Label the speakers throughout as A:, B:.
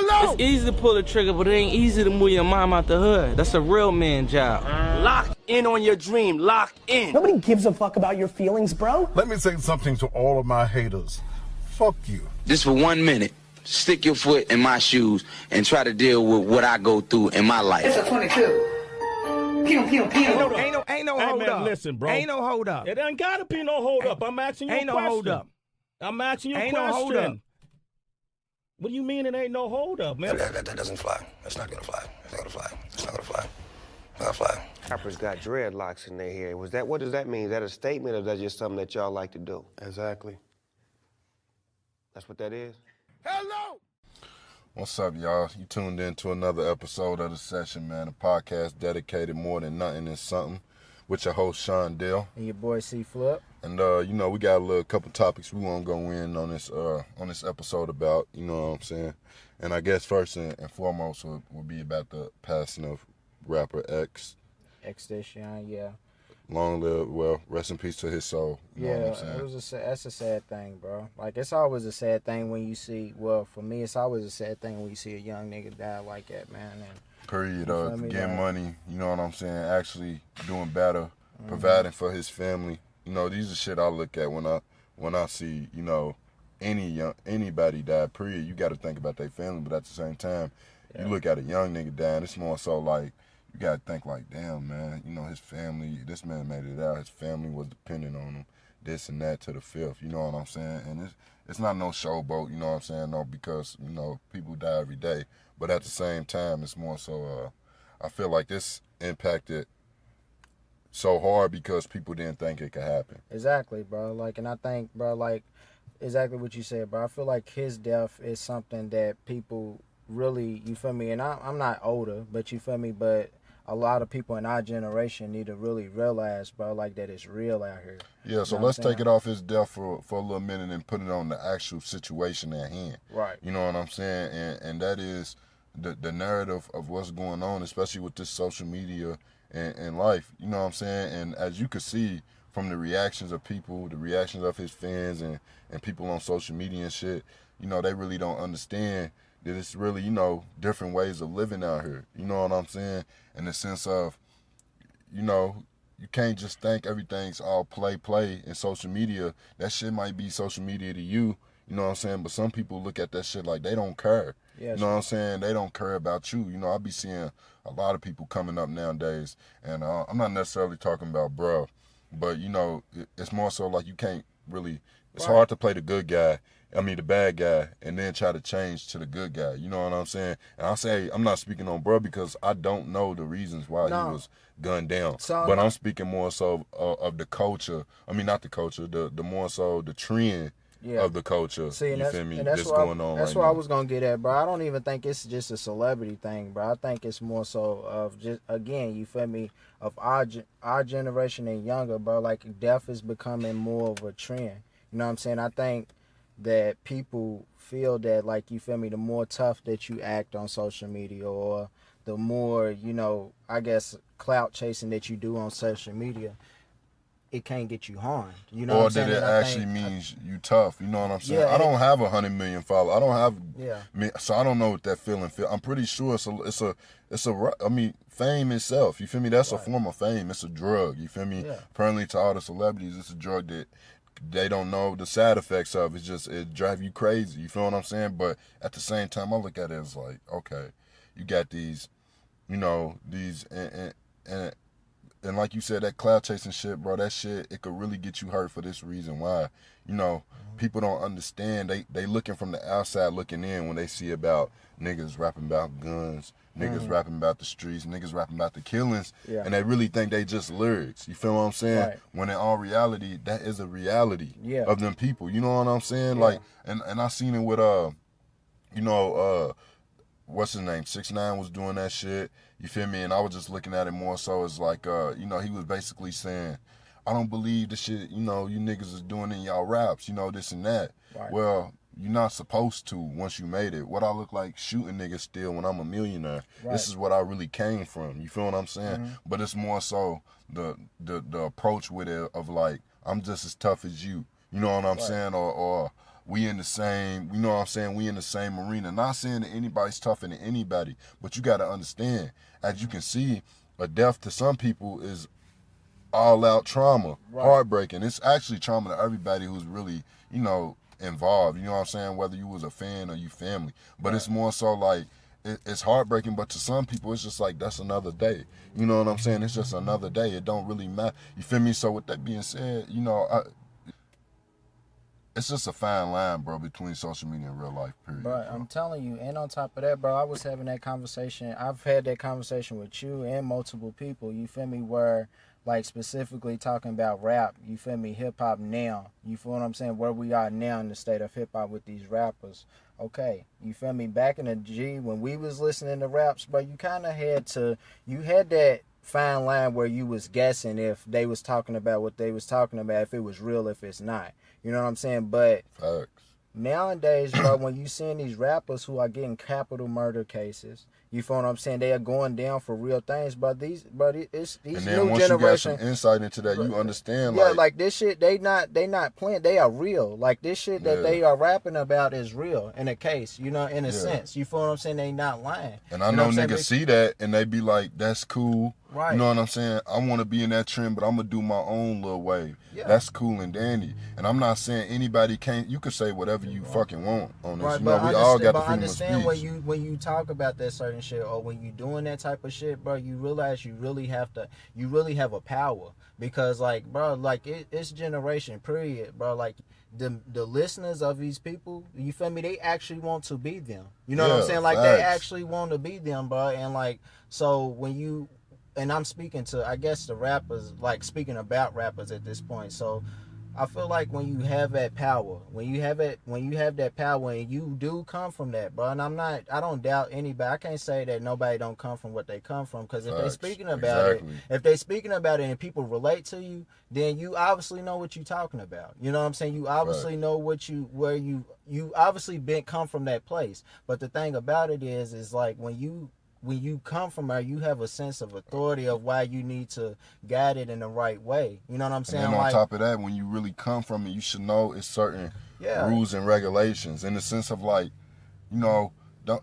A: Hello!
B: It's easy to pull the trigger, but it ain't easy to move your mom out the hood. That's a real man job.
A: Lock in on your dream. Lock in.
C: Nobody gives a fuck about your feelings, bro.
D: Let me say something to all of my haters. Fuck you.
E: Just for 1 minute, stick your foot in my shoes and try to deal with what I go through in my life.
F: It's a 22. Pew, pew, pew.
G: Ain't no hold up.
H: Listen, bro.
G: Ain't no hold up.
H: It ain't gotta be no hold up. I'm asking you a question.
G: Ain't no hold up.
H: I'm asking you a
G: Ain't
H: question.
G: no hold up.
H: What do you mean it ain't no hold up, man?
I: That doesn't fly. That's not gonna fly. It's not gonna fly. It's not gonna fly. It's not gonna fly.
J: Rappers got dreadlocks in their hair. What does that mean? Is that a statement or is that just something that y'all like to do?
I: Exactly.
J: That's what that is?
D: Hello! What's up, y'all? You tuned in to another episode of The Session, man. A podcast dedicated more than nothing is something with your host, Sean Dale.
G: And your boy, C Flip.
D: And, we got a couple topics we want to go in on this episode about, you know what I'm saying? And I guess first and foremost will be about the passing of rapper X.
G: XXXTentacion, yeah.
D: Long live, well, rest in peace to his soul. You know what I'm saying?
G: That's a sad thing, bro. Like, it's always a sad thing when you see, well, for me, it's always a sad thing when you see a young nigga die like that, man. And,
D: period. Getting money, you know what I'm saying? Actually doing better, providing for his family. You know, these are shit I look at when I see, you know, anybody die, period. You got to think about their family, but at the same time, you look at a young nigga dying, it's more so like, you got to think like, damn, man, you know, his family, this man made it out, his family was dependent on him, this and that to the fifth, you know what I'm saying? And it's not no showboat, you know what I'm saying? No, because, you know, people die every day. But at the same time, it's more so, I feel like this impacted so hard because people didn't think it could happen.
G: Exactly, bro. Like, and I think, bro, like, exactly what you said, bro. I feel like his death is something that people really, you feel me? And I'm not older, but you feel me? But a lot of people in our generation need to really realize, bro, like, that it's real out here.
D: Yeah, so let's take it off his death for a little minute and put it on the actual situation at hand.
G: Right.
D: You know what I'm saying? And that is the narrative of what's going on, especially with this social media and life. You know what I'm saying? And as you could see from the reactions of people, the reactions of his fans and people on social media and shit, you know, they really don't understand that it's really, you know, different ways of living out here. You know what I'm saying? In the sense of, you know, you can't just think everything's all play in social media. That shit might be social media to you, you know what I'm saying? But some people look at that shit like they don't care.
G: Yeah,
D: you know what I'm saying? They don't care about you. You know, I be seeing a lot of people coming up nowadays, and I'm not necessarily talking about bro, but, you know, it's more so like you can't really, it's hard to play the bad guy, and then try to change to the good guy. You know what I'm saying? And I say, I'm not speaking on bro because I don't know the reasons why he was gunned down. But I'm speaking more so of the culture. I mean, not the culture, the more so the trend of the culture.
G: See,
D: you feel me?
G: That's
D: going on
G: That's
D: right
G: what
D: now.
G: I was going to get at, bro. I don't even think it's just a celebrity thing, bro. I think it's more so of just, again, you feel me, of our generation and younger, bro. Like, death is becoming more of a trend. You know what I'm saying? I think that people feel that, like, you feel me, the more tough that you act on social media, or the more, you know, I guess, clout chasing that you do on social media, it can't get you harmed. You know what I'm saying?
D: Or that it actually means you tough. You know what I'm saying?
G: Yeah,
D: I don't have 100 million followers. I don't have, so I don't know what that feeling feel. I'm pretty sure I mean, fame itself, you feel me? That's a form of fame. It's a drug, you feel me?
G: Yeah.
D: Apparently to all the celebrities, it's a drug that they don't know the side effects of. It's just, it drive you crazy. You feel what I'm saying? But at the same time, I look at it as like, okay, you got these, you know, these, and like you said, that cloud chasing shit, bro, that shit, it could really get you hurt for this reason. Why? You know, people don't understand. They looking from the outside looking in when they see about niggas rapping about guns, niggas rapping about the streets, niggas rapping about the killings, and they really think they just lyrics. You feel what I'm saying?
G: Right.
D: When in all reality, that is a reality of them people. You know what I'm saying? Like, and I seen it with you know, what's his name? 6ix9ine was doing that shit. You feel me? And I was just looking at it more so as like, you know, he was basically saying, I don't believe the shit, you know, you niggas is doing in y'all raps, you know, this and that.
G: Right.
D: Well, you're not supposed to once you made it. What I look like shooting niggas still when I'm a millionaire.
G: Right.
D: This is what I really came from. You feel what I'm saying? But it's more so the approach with it of like, I'm just as tough as you. You know what I'm saying? Or we in the same, you know what I'm saying, we in the same arena. Not saying that anybody's tougher than anybody, but you got to understand, as you can see, a death to some people is all out trauma, heartbreaking. It's actually trauma to everybody who's really, you know, involved. You know what I'm saying? Whether you was a fan or you family. But it's more so like, it's heartbreaking, but to some people, it's just like, that's another day. You know what I'm saying? It's just another day. It don't really matter. You feel me? So with that being said, you know, it's just a fine line, bro, between social media and real life, period.
G: But I'm telling you, and on top of that, bro, I was having that conversation. I've had that conversation with you and multiple people, you feel me, where, like, specifically talking about rap, you feel me, hip-hop now. You feel what I'm saying? Where we are now in the state of hip-hop with these rappers. Okay, you feel me? Back in the G, when we was listening to raps, bro, you kind of had that fine line where you was guessing if they was talking about what they was talking about, if it was real, if it's not. You know what I'm saying? But nowadays, bro, when you seeing these rappers who are getting capital murder cases, you feel what I'm saying? They are going down for real things, but it's these
D: and then
G: new
D: once
G: generation.
D: You got some insight into that, you understand.
G: Yeah, like this shit, they not playing. They are real. Like this shit that they are rapping about is real in a case. You know, in a sense. You feel what I'm saying? They not lying.
D: And I know niggas see that and they be like, "That's cool."
G: Right.
D: You know what I'm saying? I want to be in that trend, but I'm gonna do my own little way. Yeah. That's cool and dandy. And I'm not saying anybody can't. You can say whatever you fucking want on this.
G: Right,
D: you know, we all got the freedom of
G: understand
D: speech.
G: when you talk about that certain shit, or when you doing that type of shit, bro, you realize you really have a power, because like, bro, like it's generation period, bro. Like the listeners of these people, you feel me? They actually want to be them. You know what I'm saying? Like they actually want to be them, bro. And like, so when you, and I'm speaking to, I guess, the rappers, like speaking about rappers at this point. So I feel like when you have that power, when you have that power and you do come from that, bro, and I don't doubt anybody. I can't say that nobody don't come from what they come from, because if they speaking about it and people relate to you, then you obviously know what you're talking about. You know what I'm saying? You obviously know where you obviously come from that place. But the thing about it is like when you come from there, you have a sense of authority of why you need to guide it in the right way. You know what I'm saying?
D: And then on top of that, when you really come from it, you should know it's certain rules and regulations, in the sense of like, you know,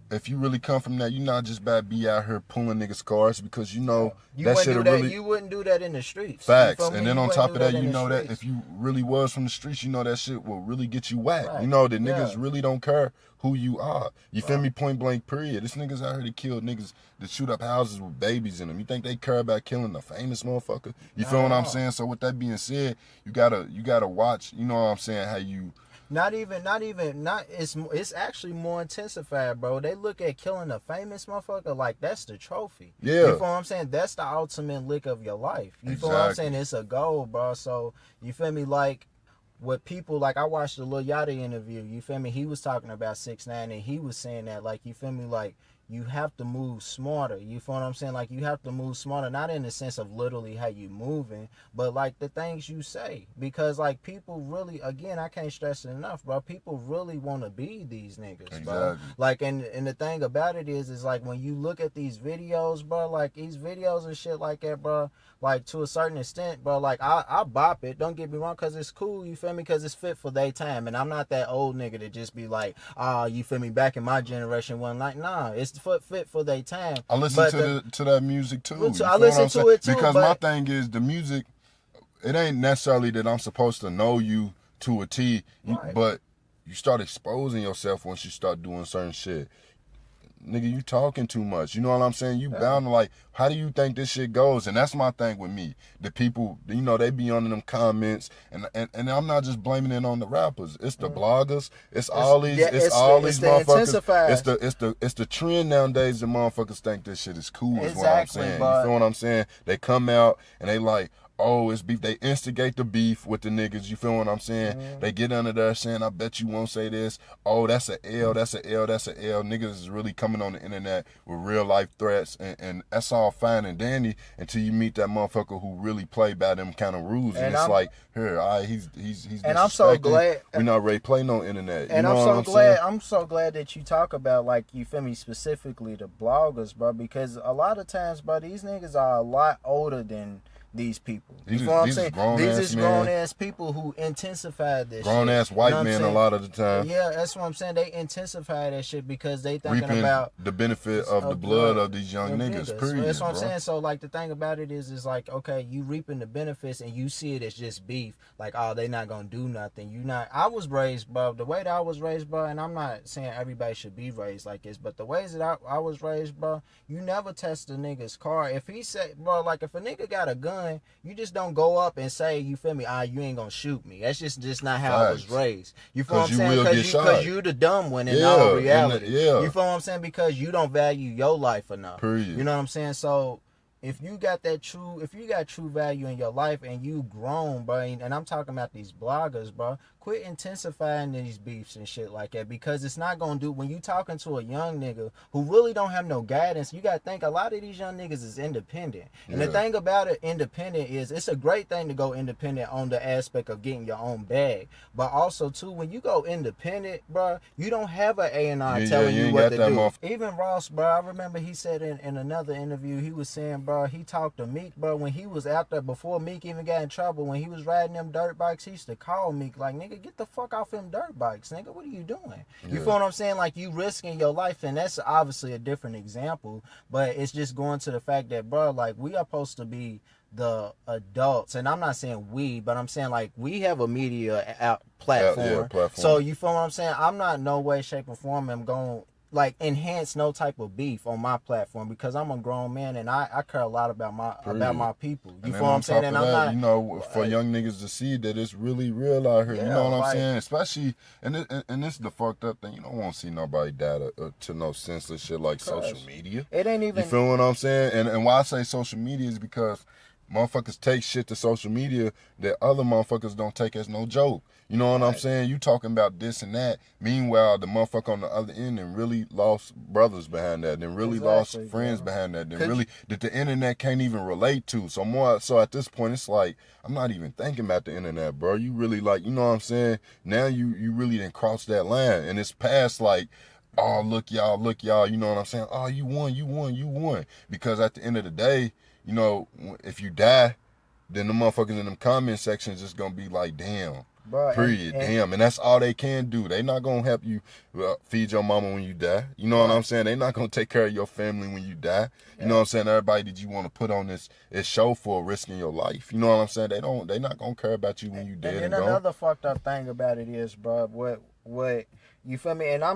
D: if you really come from that, you're not just about to be out here pulling niggas' cars, because you know you
G: wouldn't do that in the streets.
D: Facts. And then on top of that, you know that if you really was from the streets, you know that shit will really get you whacked. Right. You know that niggas really don't care who you are. You feel me? Point blank, period. This niggas out here to kill niggas, that shoot up houses with babies in them. You think they care about killing a famous motherfucker? You feel what I'm saying? So with that being said, you gotta watch, you know what I'm saying, how you... It's
G: actually more intensified, bro. They look at killing a famous motherfucker like that's the trophy.
D: Yeah.
G: You feel what I'm saying? That's the ultimate lick of your life. You feel what I'm saying? It's a goal, bro. So, you feel me? Like, what people, like, I watched the Lil Yachty interview, you feel me? He was talking about 6ix9ine, and he was saying that, like, you feel me? Like, you have to move smarter. You feel what I'm saying? Like, you have to move smarter, not in the sense of literally how you moving, but like the things you say. Because like people really, again, I can't stress it enough, bro. People really want to be these niggas, bro. Like, and the thing about it is like when you look at these videos, bro, like these videos and shit like that, bro, like to a certain extent, bro, like I bop it. Don't get me wrong, because it's cool, you feel me? Because it's fit for their time. And I'm not that old nigga to just be like, you feel me? Back in my generation, wasn't like, nah, it's fit for their time.
D: I listen to that music too.
G: I listen to it too.
D: Because my thing is, the music, it ain't necessarily that I'm supposed to know you to a T, but you start exposing yourself once you start doing certain shit. Nigga, you talking too much. You know what I'm saying? You bound to, like, how do you think this shit goes? And that's my thing with me. The people, you know, they be on them comments, and I'm not just blaming it on the rappers. It's the bloggers. It's all these motherfuckers. It's the trend nowadays that motherfuckers think this shit is cool, is what I'm saying. You feel what I'm saying? They come out and they like, oh, it's beef. They instigate the beef with the niggas. You feel what I'm saying? They get under there saying, I bet you won't say this. Oh, that's a L, that's a L, that's a L. Niggas is really coming on the internet with real life threats, and that's all fine and dandy until you meet that motherfucker who really play by them kind of rules. And it's like, here, he's
G: and I'm so glad
D: we not ready to play no internet.
G: And I'm so glad that you talk about, like, you feel me, specifically the bloggers, bro, because a lot of times, bro, these niggas are a lot older than these people.
D: These
G: You know what I'm
D: is
G: saying?
D: grown
G: These
D: ass
G: is
D: men.
G: grown ass people who intensified this
D: Grown
G: shit.
D: ass white
G: You know what I'm
D: men a
G: saying?
D: lot of the time.
G: Yeah, that's what I'm saying. They intensify that shit because they thinking
D: Reaping
G: about
D: the benefit of the blood of these young niggas. Period.
G: That's what I'm
D: bro.
G: saying. So like the thing about it is like, okay, you reaping the benefits and you see it as just beef. Like, oh, they not gonna do nothing. You not. I was raised, bro. The way that I was raised, bro, and I'm not saying everybody should be raised like this, but the ways that I was raised, bro, you never test a nigga's car. If he said, bro, like if a nigga got a gun, you just don't go up and say, you feel me? You ain't gonna shoot me. That's just not how I was raised. You feel what I'm saying? Because you the dumb one in all reality. You feel what I'm saying? Because you don't value your life enough.
D: Period.
G: You know what I'm saying? So if you got true value in your life and you grown, bro, and I'm talking about these bloggers, bro, quit intensifying these beefs and shit like that, because it's not gonna do. When you talking to a young nigga who really don't have no guidance, you gotta think a lot of these young niggas is independent. And the thing about it, independent, is it's a great thing to go independent on the aspect of getting your own bag, but also too, when you go independent, bro, you don't have an A&R telling you what to do. Even Ross, bro, I remember he said in another interview, he was saying, bro, he talked to Meek, bro, when he was out there, before Meek even got in trouble, when he was riding them dirt bikes, he used to call Meek like, nigga, get the fuck off them dirt bikes, nigga. What are you doing? You feel what I'm saying? Like, you risking your life, and that's obviously a different example, but it's just going to the fact that, bro, like, we are supposed to be the adults, and I'm not saying we, but I'm saying like we have a media platform. So you feel what I'm saying? I'm not no way, shape, or form am going like enhance no type of beef on my platform, because I'm a grown man and I care a lot about my people. You feel what I'm saying? And I'm not,
D: you know, for young niggas to see that it's really real out here. You know what I'm saying? Especially, and this is the fucked up thing. You don't want to see nobody die to no senseless shit like social media.
G: It ain't even.
D: You feel what I'm saying? And why I say social media is because motherfuckers take shit to social media that other motherfuckers don't take as no joke. You know what I'm saying? You talking about this and that. Meanwhile, the motherfucker on the other end and really lost brothers behind that, and really lost friends behind that, and really that the internet can't even relate to. So at this point, it's like, I'm not even thinking about the internet, bro. You really like, you know what I'm saying? Now you really didn't cross that line, and it's past like, oh, look y'all, you know what I'm saying? Oh, you won. Because at the end of the day, you know, if you die, then the motherfuckers in them comment sections just gonna be like, damn. Bro, damn. And that's all they can do. They not gonna help you feed your mama when you die. You know what I'm saying? They not gonna take care of your family when you die. You know what I'm saying? Everybody that you want to put on this show for risking your life. You know what I'm saying? They not gonna care about you when you dead and gone.
G: And another fucked up thing about it is, bro, what you feel me? And I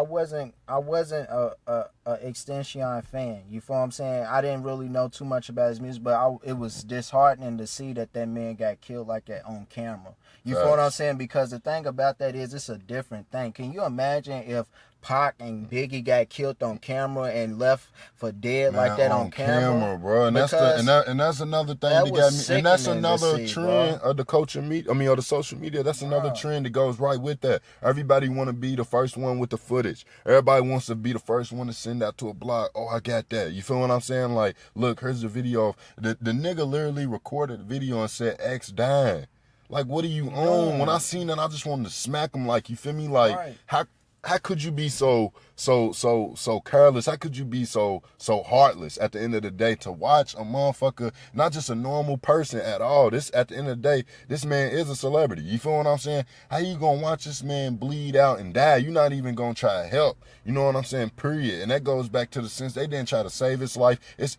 G: wasn't a Extension fan. You feel what I'm saying? I didn't really know too much about his music, but it was disheartening to see that man got killed like that on camera. You feel what I'm saying? Because the thing about that is, it's a different thing. Can you imagine if Pac and Biggie got killed on camera and left for dead like that on camera,
D: bro? And that's another thing that got me. And that's another trend of the culture of the social media. That's another trend that goes right with that. Everybody want to be the first one with the footage. Everybody wants to be the first one to send out to a blog. Oh, I got that. You feel what I'm saying? Like, look, here's the video. The nigga literally recorded the video and said X dying. Like, what do you own? When I seen that, I just wanted to smack him. Like, you feel me? Like, how could you be so careless? How could you be so heartless at the end of the day to watch a motherfucker, not just a normal person at all? This, at the end of the day, this man is a celebrity. You feel what I'm saying? How you gonna watch this man bleed out and die? You're not even gonna try to help. You know what I'm saying? Period. And that goes back to the sense they didn't try to save his life. It's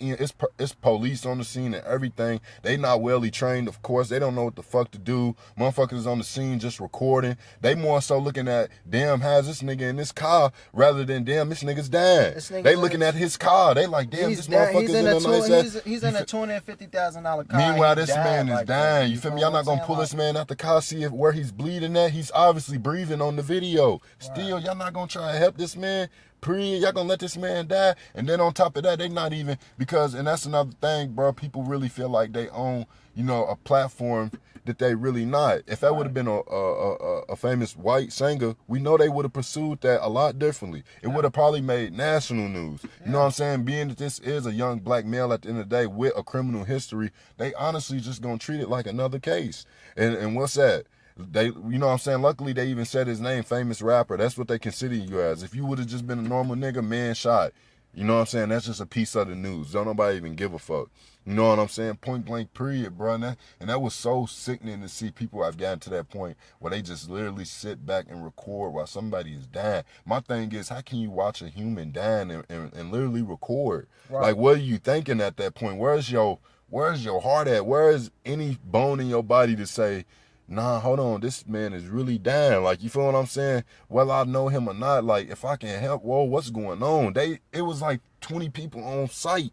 D: police on the scene and everything. They not well trained, of course. They don't know what the fuck to do. Motherfuckers on the scene just recording. They more so looking at, damn, how's this nigga in this car, rather than, damn, this nigga's dying. They looking at his car. They like, damn, this motherfucker's in a nice.
G: He's in a $250,000 car.
D: Meanwhile, this man is dying. You feel me? Y'all not gonna pull this man out the car, see where he's bleeding at. He's obviously breathing on the video. Still, y'all not gonna try to help this man. Y'all gonna let this man die. And then on top of that, they not even, because, and that's another thing, bro, people really feel like they own, a platform that they really not. If that would have been a famous white singer, we know they would have pursued that a lot differently. It would have probably made national news. You know what I'm saying? Being that this is a young black male at the end of the day with a criminal history, they honestly just gonna treat it like another case. And what's that? They, you know what I'm saying? Luckily, they even said his name, famous rapper. That's what they consider you as. If you would have just been a normal nigga, man shot, You know what I'm saying? That's just a piece of the news. Don't nobody even give a fuck. You know what I'm saying? Point blank, period, bro. And that was so sickening to see people have gotten to that point where they just literally sit back and record while somebody is dying. My thing is, how can you watch a human dying and literally record?
G: Right.
D: Like, what are you thinking at that point? Where's your heart at? Where is any bone in your body to say, nah, hold on, this man is really dying? Like, you feel what I'm saying? Whether I know him or not, like, if I can help, whoa, what's going on? It was like 20 people on site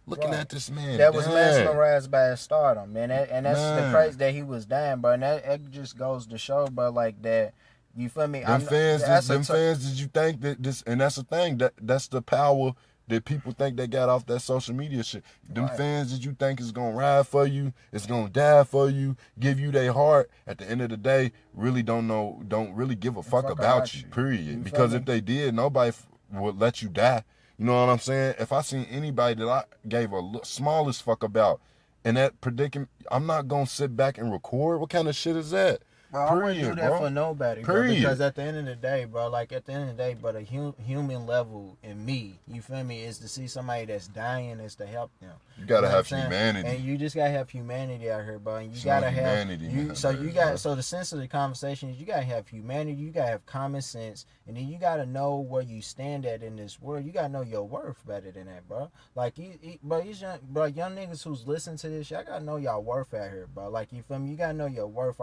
D: looking at this man.
G: That was mesmerized by his stardom, man. And that's the crazy that he was dying, bro. And that just goes to show, bro, like that. You feel me?
D: Them fans, did you think that this, and that's the thing, that's the power that people think they got off that social media shit. Them fans that you think is gonna ride for you, is gonna die for you, give you their heart, at the end of the day, really don't really give a fuck about you, period. Because if they did, nobody would let you die. You know what I'm saying? If I seen anybody that I gave a smallest fuck about in that predicament, I'm not gonna sit back and record. What kind of shit is that?
G: Bro, I wouldn't do that for nobody, bro. Because at the end of the day, bro, but a human level in me, you feel me, is to see somebody that's dying is to help them.
D: You gotta have humanity.
G: And you just gotta have humanity out here, bro. And you gotta have humanity. So the sense of the conversation is you gotta have humanity, you gotta have common sense, and then you gotta know where you stand at in this world. You gotta know your worth better than that, bro. Like young niggas who's listening to this shit, I gotta know y'all worth out here, bro. Like, you feel me? You gotta know your worth.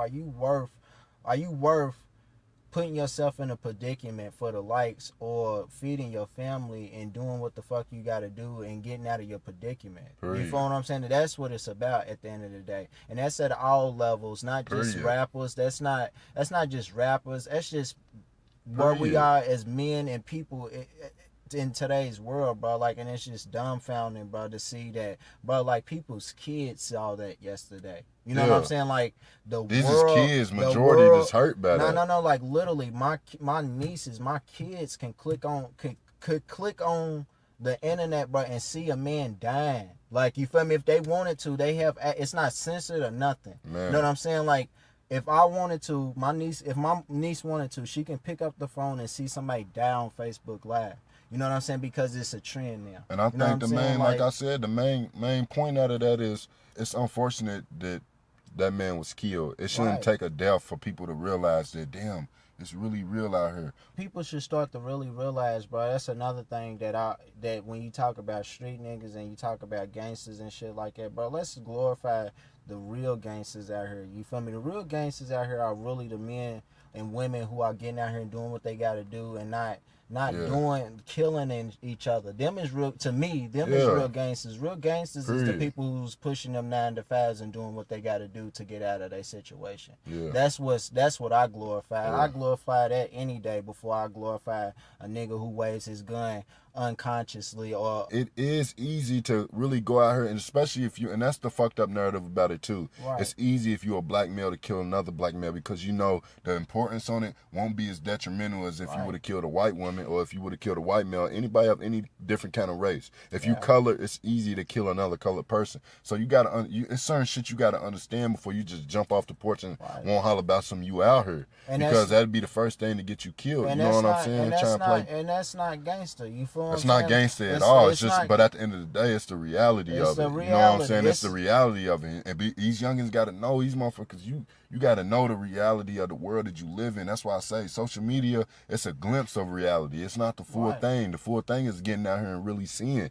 G: Are you worth putting yourself in a predicament for the likes, or feeding your family and doing what the fuck you gotta do and getting out of your predicament? You feel what I'm saying? That's what it's about at the end of the day. And that's at all levels, not just rappers. That's not just rappers. That's just where we are as men and people in today's world, bro. Like, and it's just dumbfounding, bro, to see that, bro. Like, people's kids saw that yesterday. You know what I'm saying? Like,
D: these kids, majority is hurt by that.
G: No. Like, literally, my nieces, my kids can click on the internet, bro, and see a man dying. Like, you feel me? If they wanted to, it's not censored or nothing. Man. You know what I'm saying? Like, if I wanted to, if my niece wanted to, she can pick up the phone and see somebody die on Facebook Live. You know what I'm saying? Because it's a trend now.
D: And I think the main, like I said, the main point out of that is, it's unfortunate that man was killed. It shouldn't take a death for people to realize that, damn, it's really real out here.
G: People should start to really realize, bro. That's another thing that when you talk about street niggas and you talk about gangsters and shit like that, bro, let's glorify the real gangsters out here. You feel me? The real gangsters out here are really the men and women who are getting out here and doing what they got to do, and not killing each other. Them is real to me. Them is real gangsters. Real gangsters is the people who's pushing them 9 to 5s and doing what they got to do to get out of their situation. That's what I glorify. I glorify that any day before I glorify a nigga who waves his gun unconsciously. Or
D: it is easy to really go out here, and especially if you, and that's the fucked up narrative about it too. It's easy if you're a black male to kill another black male, because you know the importance on it won't be as detrimental as if you would have killed a white woman, or if you would have killed a white male, anybody of any different kind of race. If you color, it's easy to kill another colored person. So you gotta, it's certain shit you gotta understand before you just jump off the porch and won't holler about some you out here, because that'd be the first thing to get you killed. You know what I'm saying?
G: And that's not gangster. You feel?
D: It's not gangster at all. It's just, but at the end of the day, it's the reality of it. You know what I'm saying? It's the reality of it. And these youngins got to know, these motherfuckers, you got to know the reality of the world that you live in. That's why I say social media, it's a glimpse of reality. It's not the full thing. The full thing is getting out here and really seeing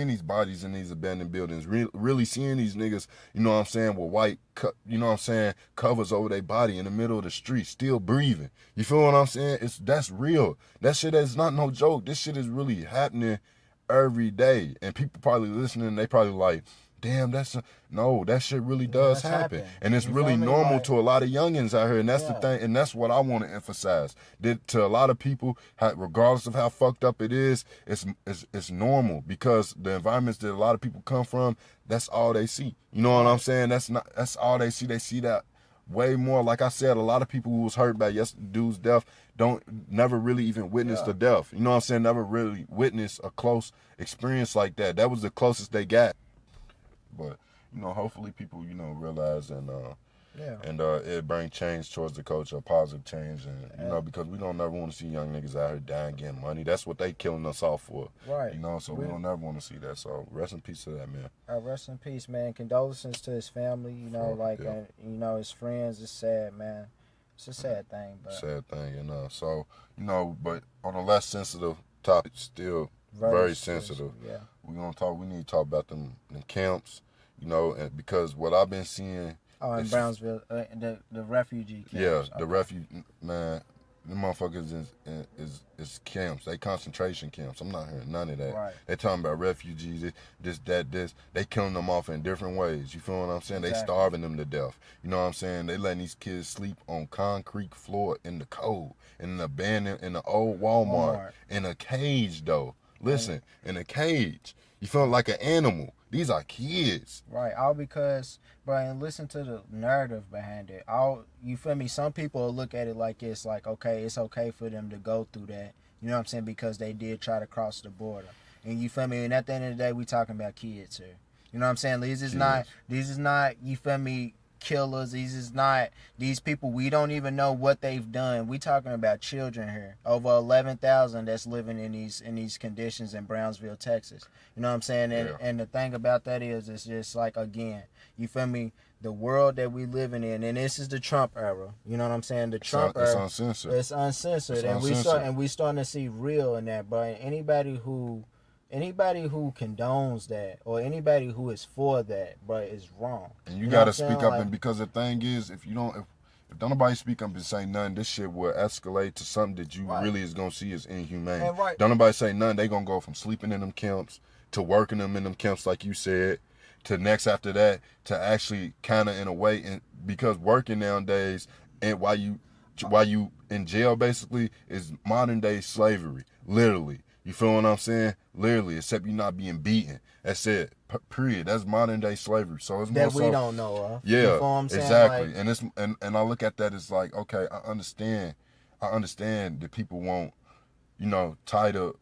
D: these bodies in these abandoned buildings, really seeing these niggas, you know what I'm saying, with white, you know what I'm saying, covers over their body in the middle of the street, still breathing. You feel what I'm saying? That's real. That shit is not no joke. This shit is really happening every day. And people probably listening, they probably like, damn, no, that shit really does happen. And it's really normal to a lot of youngins out here. And that's the thing, and that's what I want to emphasize. That to a lot of people, regardless of how fucked up it is, it's normal, because the environments that a lot of people come from, that's all they see. You know what I'm saying? That's all they see. They see that way more. Like I said, a lot of people who was hurt by dude's death never really even witnessed the death. You know what I'm saying? Never really witnessed a close experience like that. That was the closest they got. But, you know, hopefully people, you know, realize and
G: Yeah.
D: And it bring change towards the culture, a positive change, and you know, because we don't never want to see young niggas out here dying, getting money. That's what they killing us off for.
G: Right.
D: You know, so we don't never want to see that. So rest in peace to that man.
G: Rest in peace, man. Condolences to his family. You know, you know, his friends. It's sad, man. It's a sad thing, but
D: sad thing, and so you know, but on a less sensitive topic, still very sensitive.
G: Yeah,
D: we need to talk about them camps, you know, and because what I've been seeing.
G: Oh, in Brownsville, the refugee camps.
D: Yeah, the refugee man. Them motherfuckers is camps. They concentration camps. I'm not hearing none of that. Right. They talking about refugees, this. They killing them off in different ways. You feel what I'm saying? Exactly. They starving them to death. You know what I'm saying? They letting these kids sleep on concrete floor in the cold, in an abandoned, in the old Walmart. In a cage though. Listen, in a cage. You feel like an animal. These are kids.
G: Right. All because, bro, and listen to the narrative behind it. You feel me? Some people will look at it like it's like, okay, it's okay for them to go through that. You know what I'm saying? Because they did try to cross the border. And you feel me? And at the end of the day, we talking about kids here. You know what I'm saying? These is not, you feel me, killers. These people, we don't even know what they've done. We talking about children here. Over 11,000 that's living in these conditions in Brownsville, Texas. You know what I'm saying? And the thing about that is, it's just like, again, you feel me? The world that we living in, and this is the Trump era. You know what I'm saying? The Trump era. It's uncensored. It's uncensored. And we starting to see real in that, bro. And anybody who condones that or anybody who is for that, bro, is wrong.
D: And you gotta speak up, and because the thing is, if don't nobody speak up and say nothing, this shit will escalate to something that you really is gonna see as inhumane. Don't nobody say nothing, they gonna go from sleeping in them camps to working them in them camps, like you said, to next after that to actually kind of in a way, and because working nowadays and while you in jail basically is modern day slavery, literally. You feel what I'm saying? Literally, except you're not being beaten. That's it. Period. That's modern day slavery. So it's more
G: that we don't know of.
D: Yeah,
G: you know what I'm saying?
D: Exactly. Like, and it's and I look at that as like, okay, I understand that people want, you know, tighter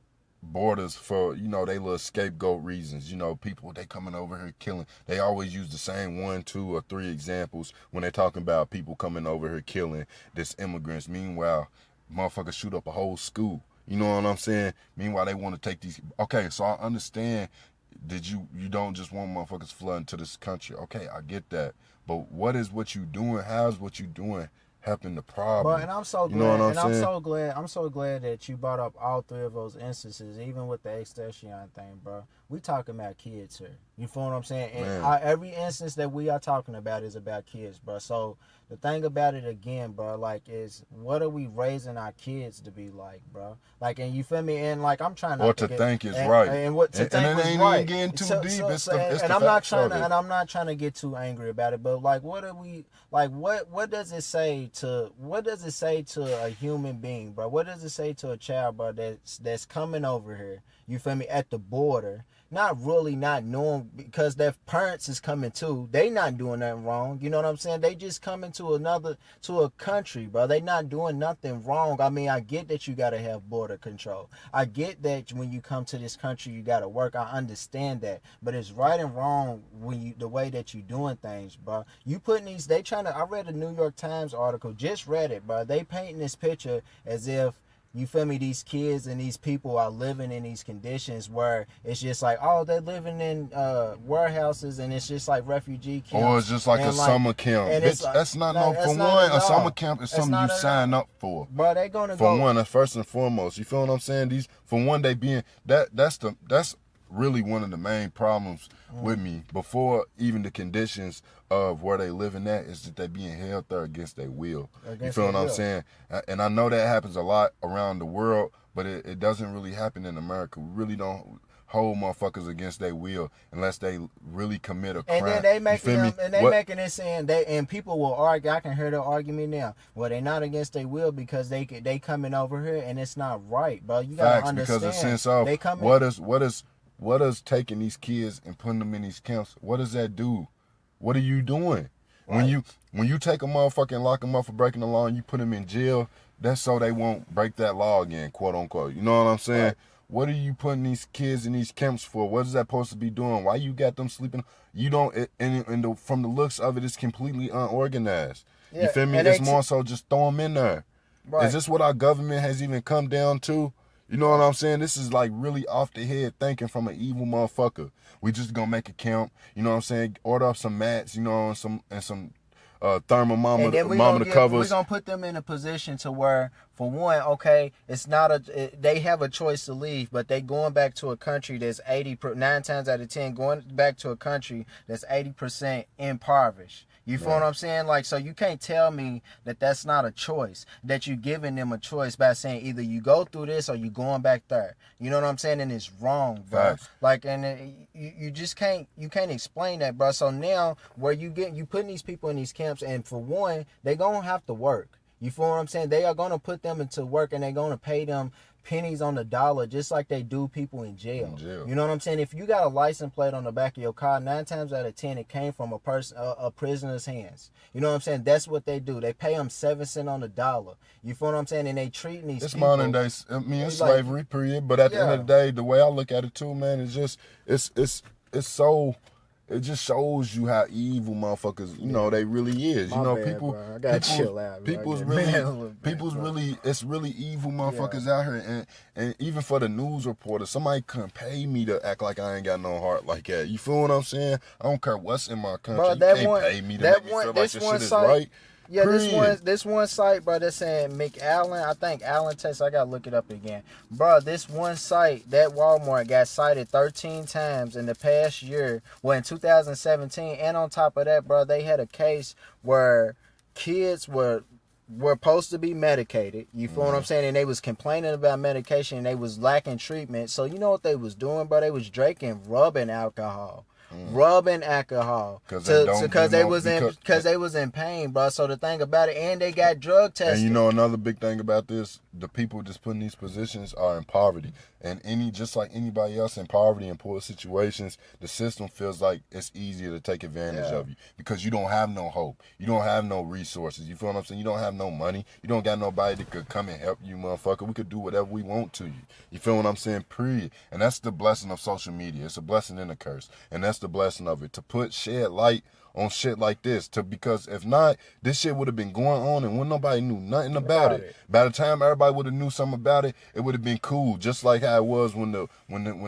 D: borders for, you know, they little scapegoat reasons. You know, people, they coming over here killing. They always use the same 1, 2, or 3 examples when they're talking about people coming over here killing this immigrants. Meanwhile, motherfuckers shoot up a whole school. You know what I'm saying? Meanwhile, they want to take these. Okay, so I understand that you don't just want motherfuckers flooding to this country. Okay, I get that. But what you doing? How's what you doing helping the problem?
G: Bro, and I'm so glad. You know what I'm saying? I'm so glad that you brought up all 3 of those instances, even with the extortion thing, bro. We talking about kids here. You feel what I'm saying? And every instance that we are talking about is about kids, bro. So the thing about it again, bro, like, is what are we raising our kids to be like, bro? Like, and you feel me? And like, I'm trying
D: to think is right.
G: And what to think is right. And
D: getting too deep.
G: I'm not trying to get too angry about it, but like, what are we like? What does it say to a human being, bro? What does it say to a child, bro, that's coming over here? You feel me? At the border. Not knowing, because their parents is coming too. They not doing nothing wrong. You know what I'm saying? They just coming to a country, bro. They not doing nothing wrong. I mean, I get that you gotta have border control. I get that when you come to this country, you gotta work. I understand that. But it's right and wrong the way that you doing things, bro. You putting these, I read a New York Times article, just read it, bro. They painting this picture as if, you feel me, these kids and these people are living in these conditions where it's just like, oh, they're living in warehouses and it's just like refugee camps.
D: Or it's just like a summer camp. Bitch, that's not a summer camp is something you sign up for.
G: But they gonna
D: go. For one, first and foremost, you feel what I'm saying? For one, they being, that's really one of the main problems with me, before even the conditions of where they living at, is that they being held there against their will. You feel what I'm saying? And I know that happens a lot around the world, but it doesn't really happen in America. We really don't hold motherfuckers against their will unless they really commit a crime.
G: And then they making it saying and people will argue. I can hear the argument now. Well, they not against their will because they coming over here and it's not right, bro. You gotta understand.
D: Because the sense of what is taking these kids and putting them in these camps? What does that do? What are you doing? Right. When you take a motherfucker and lock them up for breaking the law and you put them in jail, that's so they won't break that law again, quote unquote. You know what I'm saying? Right. What are you putting these kids in these camps for? What is that supposed to be doing? Why you got them sleeping? You don't, and from the looks of it, it's completely unorganized.
G: Yeah,
D: you feel me?
G: and
D: It's more so just throw them in there.
G: Right.
D: Is this what our government has even come down to? You know what I'm saying? This is like really off the head thinking from an evil motherfucker. We just gonna make a camp, you know what I'm saying? Order up some mats, you know, and some thermometer covers.
G: We're gonna put them in a position to where, for one, okay, it's not they have a choice to leave, but they going back to a country that's 9 times out of 10 going back to a country that's 80% impoverished. You feel what I'm saying? Like, so you can't tell me that that's not a choice, that you're giving them a choice by saying either you go through this or you going back there. You know what I'm saying? And it's wrong, bro.
D: Facts.
G: Like, and you just can't explain that, bro. So now where you putting these people in these camps, and for one, they gonna have to work. You feel what I'm saying? They are gonna put them into work, and they're gonna pay them pennies on the dollar, just like they do people in jail. You know what I'm saying? If you got a license plate on the back of your car, 9 times out of 10 it came from a prisoner's hands. You know what I'm saying? That's what they do. They pay them 7 cents on the dollar. You feel what I'm saying? And they treating these
D: it's
G: people.
D: modern day. I mean, it's slavery, period. But at the end of the day, the way I look at it too, man, it's just it's so. It just shows you how evil motherfuckers, you know, they really is.
G: My
D: You know,
G: bad,
D: people,
G: bro. I gotta chill out, bro.
D: people's really, it's really evil motherfuckers out here. And even for the news reporters, somebody couldn't pay me to act like I ain't got no heart like that. You feel what I'm saying? I don't care what's in my country.
G: Bro,
D: you can't pay me to make me feel like this shit is right.
G: Yeah, this one site, bro, that's saying McAllen, I think Allen, Texas, I gotta look it up again. Bro, this one site, that Walmart got cited 13 times in the past year, well, in 2017, and on top of that, bro, they had a case where kids were supposed to be medicated, you feel what I'm saying, and they was complaining about medication, and they was lacking treatment, so you know what they was doing, bro? They was drinking rubbing alcohol. Because they was in pain, bro. So the thing about it, and they got drug tested.
D: And you know another big thing about this, the people just put in these positions are in poverty, and just like anybody else in poverty and poor situations, the system feels like it's easier to take advantage of you because you don't have no hope, you don't have no resources. You feel what I'm saying? You don't have no money, you don't got nobody that could come and help you, motherfucker. We could do whatever we want to you. You feel what I'm saying? Period. And that's the blessing of social media. It's a blessing and a curse, and that's the blessing of it, to shed light on shit like this, because if not, this shit would have been going on and when nobody knew nothing about it. By the time everybody would have knew something about it, it would have been cool, just like how it was when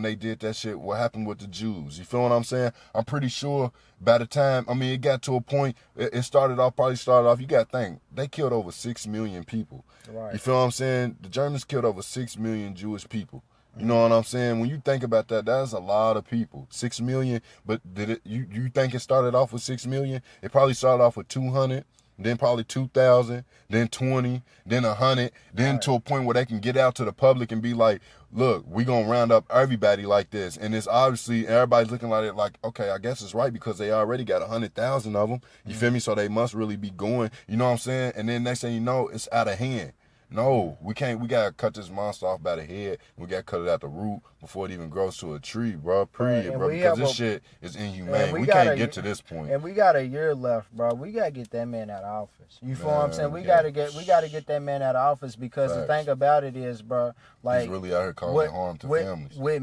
D: they did that shit, what happened with the Jews. You feel what I'm saying? I'm pretty sure by the time, it got to a point, it started off, you got to think, they killed over 6 million people. Right. You feel what I'm saying? The Germans killed over 6 million Jewish people. You know what I'm saying? When you think about that, that's a lot of people. 6 million, but you think it started off with 6 million? It probably started off with 200, then probably 2,000, then 20, then 100, then to a point where they can get out to the public and be like, look, we gonna round up everybody like this. And it's obviously, everybody's looking at it like, okay, I guess it's right because they already got 100,000 of them. You feel me? So they must really be going, you know what I'm saying? And then next thing you know, it's out of hand. No, we can't. We gotta cut this monster off by the head. We gotta cut it at the root before it even grows to a tree, bro. Period, bro. Because this shit is inhumane. We can't get to this point.
G: And we got a year left, bro. We gotta get that man out of office. You feel what I'm saying? We gotta get that man out of office because the thing about it is, bro, like
D: he's really out here causing harm to families.
G: With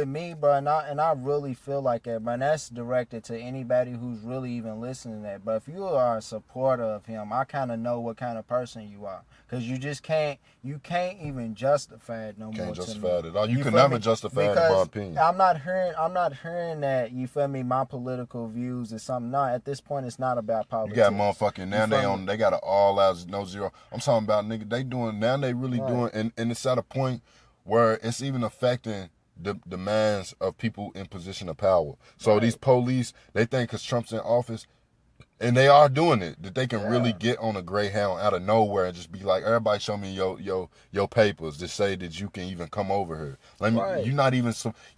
G: me, bro, and I really feel like that, bro. And that's directed to anybody who's really even listening to that. But if you are a supporter of him, I kind of know what kind of person you are. Because you just can't even justify it no more.
D: Can't justify it at all. You can never justify it, in my opinion.
G: I'm not hearing that, you feel me, my political views is something. No, at this point it's not about politics.
D: You got motherfucking now they got an all out no zero. I'm talking about nigga, they really doing and it's at a point where it's even affecting the minds of people in position of power. So these police, they think because Trump's in office, and they are doing it, that they can really get on a Greyhound out of nowhere and just be like, everybody show me your papers to say that you can even come over here. You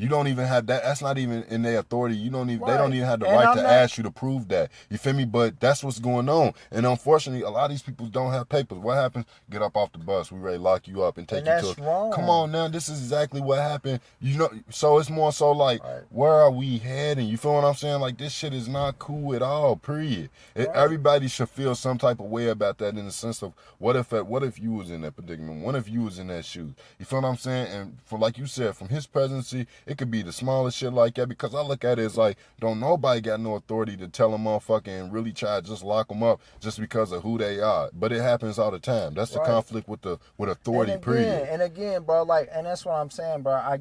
D: don't even have that. That's not even in their authority. They don't even have the right to ask you to prove that. You feel me? But that's what's going on. And unfortunately, a lot of these people don't have papers. What happens? Get up off the bus. We ready to lock you up and take you to.
G: Wrong.
D: Come on now. This is exactly what happened. You know. So it's more so like, where are we heading? You feel what I'm saying? Like this shit is not cool at all. Period. period. Everybody should feel some type of way about that, in the sense of what if you was in that predicament? What if you was in that shoes? You feel what I'm saying? And for, like you said, from his presidency, it could be the smallest shit like that, because I look at it as like, don't nobody got no authority to tell a motherfucker and really try to just lock them up just because of who they are. But it happens all the time. That's the conflict with authority, period.
G: And again, bro, like, and that's what I'm saying, bro. I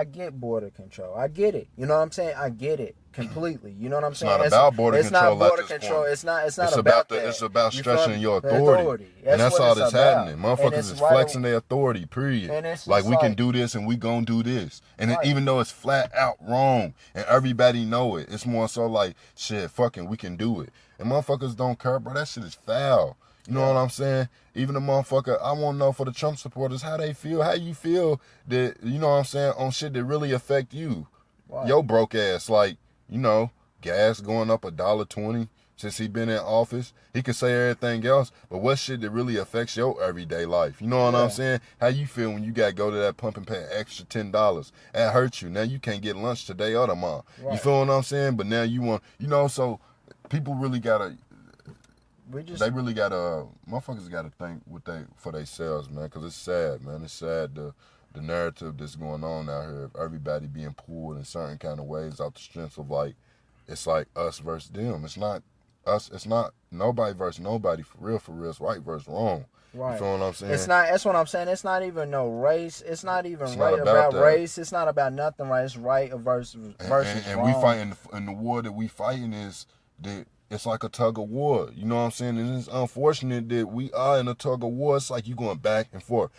G: get border control. I get it. You know what I'm saying? I get it completely. You know what I'm saying?
D: It's not about border control.
G: It's not border control. It's not about that.
D: It's about stretching your authority. And that's all that's happening. Motherfuckers is flexing their authority, period. Like, we can do this and we gonna do this. And even though it's flat out wrong and everybody know it, it's more so like, shit, fucking, we can do it. And motherfuckers don't care, bro. That shit is foul. You know what I'm saying? Even the motherfucker, I want to know for the Trump supporters, how they feel, how you feel that, you know what I'm saying, on shit that really affect you. Yo broke ass, like, you know, gas going up $1.20 since he been in office. He could say everything else, but what shit that really affects your everyday life? You know what I'm saying? How you feel when you got to go to that pump and pay extra $10? That hurts you. Now you can't get lunch today or tomorrow. You feel what I'm saying? But now you want, you know, so people really got to, motherfuckers gotta think for themselves, man, because it's sad, man. It's sad the narrative that's going on out here of everybody being pulled in certain kind of ways out the strength of, like, it's like us versus them. It's not us. It's not nobody versus nobody, for real. It's right versus wrong. Right. You feel what I'm saying?
G: It's not. That's what I'm saying. It's not even no race. It's not even right about race. It's not about nothing. Right. It's right versus wrong.
D: And we fighting, and the war that we fighting is that. It's like a tug of war, you know what I'm saying? And it's unfortunate that we are in a tug of war. It's like you going back and forth,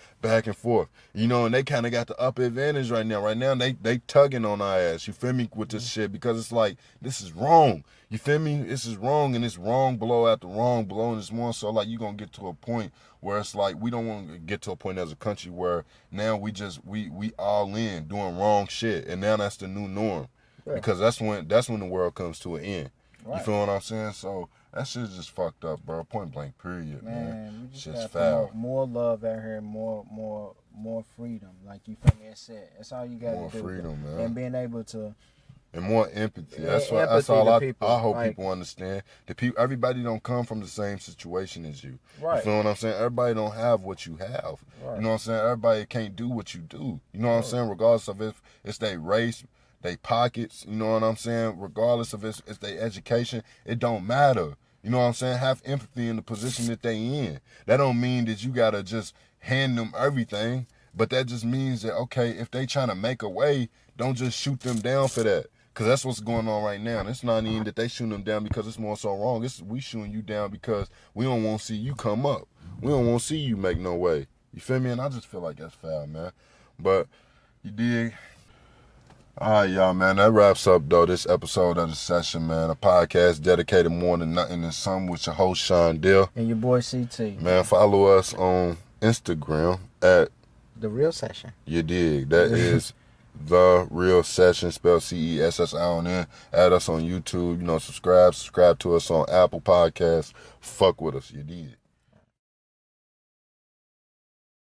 D: you know, and they kind of got the upper advantage right now. Right now, they tugging on our ass, you feel me, with this shit, because it's like, this is wrong, you feel me? This is wrong, and it's wrong blow after wrong blow, and it's more so like you going to get to a point where it's like, we don't want to get to a point as a country where now we all in doing wrong shit, and now that's the new norm, because that's when the world comes to an end. Right. You feel what I'm saying? So that shit's just fucked up, bro. Point blank, period, man.
G: We just foul. More love out here, more freedom. Like, you feel me? That's it. That's all you got to do.
D: More freedom, man.
G: And being able to.
D: And more empathy. That's all I hope people understand. Everybody don't come from the same situation as you. Right. You feel what I'm saying? Everybody don't have what you have. Right. You know what I'm saying? Everybody can't do what you do. You know what I'm saying? Regardless of if it's their race, they pockets, you know what I'm saying? Regardless of it's their education, it don't matter. You know what I'm saying? Have empathy in the position that they in. That don't mean that you gotta just hand them everything, but that just means that, okay, if they trying to make a way, don't just shoot them down for that. Because that's what's going on right now. And it's not even that they shooting them down because it's more so wrong. We shooting you down because we don't want to see you come up. We don't want to see you make no way. You feel me? And I just feel like that's foul, man. But, you dig? All right, y'all, man. That wraps up, though, this episode of The Session, man. A podcast dedicated more than nothing than something with your host, Sean Dill.
G: And your boy, CT.
D: Man, follow us on Instagram at
G: The Real Session.
D: You dig. That is The Real Session, spelled CESSION. Add us on YouTube. You know, subscribe to us on Apple Podcasts. Fuck with us. You dig.